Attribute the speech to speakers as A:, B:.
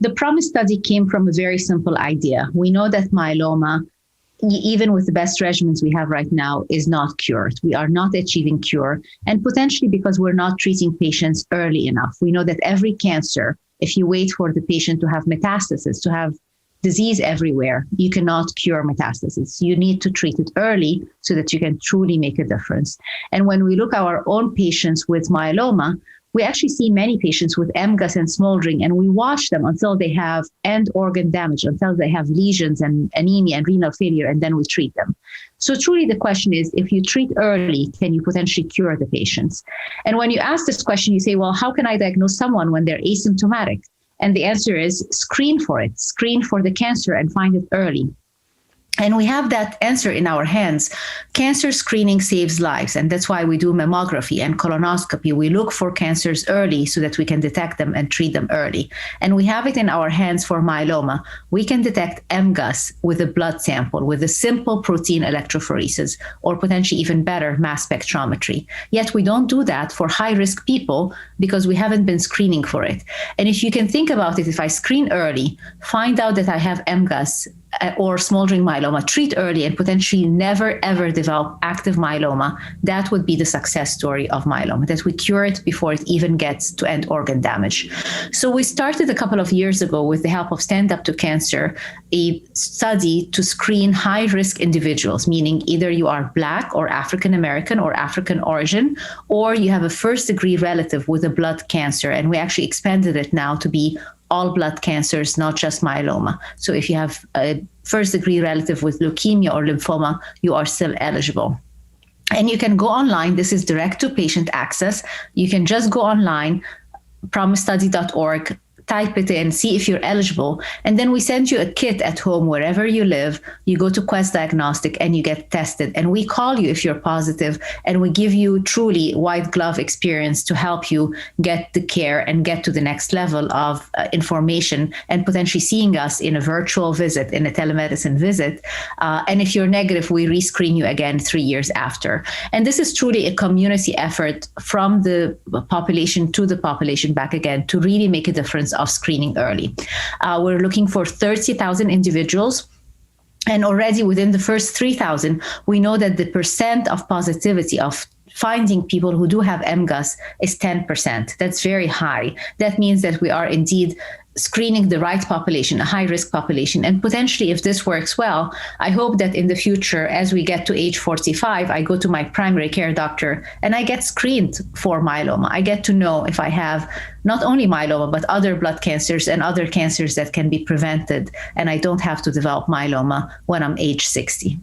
A: The PROMISE study came from a very simple idea. We know that myeloma, even with the best regimens we have right now, is not cured. We are not achieving cure, and potentially because we're not treating patients early enough. We know that every cancer, if you wait for the patient to have metastasis, to have disease everywhere, you cannot cure metastasis. You need to treat it early so that you can truly make a difference. And when we look at our own patients with myeloma, we actually see many patients with MGUS and smoldering, and we watch them until they have end organ damage, until they have lesions and anemia and renal failure, and then we treat them. So truly the question is, if you treat early, can you potentially cure the patients? And when you ask this question, you say, well, how can I diagnose someone when they're asymptomatic? And the answer is screen for it, screen for the cancer and find it early. And we have that answer in our hands. Cancer screening saves lives, and that's why we do mammography and colonoscopy. We look for cancers early so that we can detect them and treat them early. And we have it in our hands for myeloma. We can detect MGUS with a blood sample, with a simple protein electrophoresis, or potentially even better, mass spectrometry. Yet we don't do that for high-risk people because we haven't been screening for it. And if you can think about it, if I screen early, find out that I have MGUS, or smoldering myeloma, treat early and potentially never ever develop active myeloma, that would be the success story of myeloma, that we cure it before it even gets to end organ damage. So we started a couple of years ago with the help of Stand Up to Cancer, a study to screen high-risk individuals, meaning either you are Black or African American or African origin, or you have a first-degree relative with a blood cancer. And we actually expanded it now to be all blood cancers, not just myeloma. So if you have a first-degree relative with leukemia or lymphoma, you are still eligible. And you can go online. This is direct-to-patient access. You can just go online, promisestudy.org, type it in, see if you're eligible. And then we send you a kit at home, wherever you live. You go to Quest Diagnostic and you get tested. And we call you if you're positive, and we give you truly white glove experience to help you get the care and get to the next level of information and potentially seeing us in a virtual visit, in a telemedicine visit. And if you're negative, we rescreen you again 3 years after. And this is truly a community effort from the population to the population back again to really make a difference of screening early. We're looking for 30,000 individuals. And already within the first 3,000, we know that the percent of positivity of finding people who do have MGUS is 10%. That's very high. That means that we are indeed screening the right population, a high-risk population. And potentially, if this works well, I hope that in the future, as we get to age 45, I go to my primary care doctor and I get screened for myeloma. I get to know if I have not only myeloma, but other blood cancers and other cancers that can be prevented. And I don't have to develop myeloma when I'm age 60.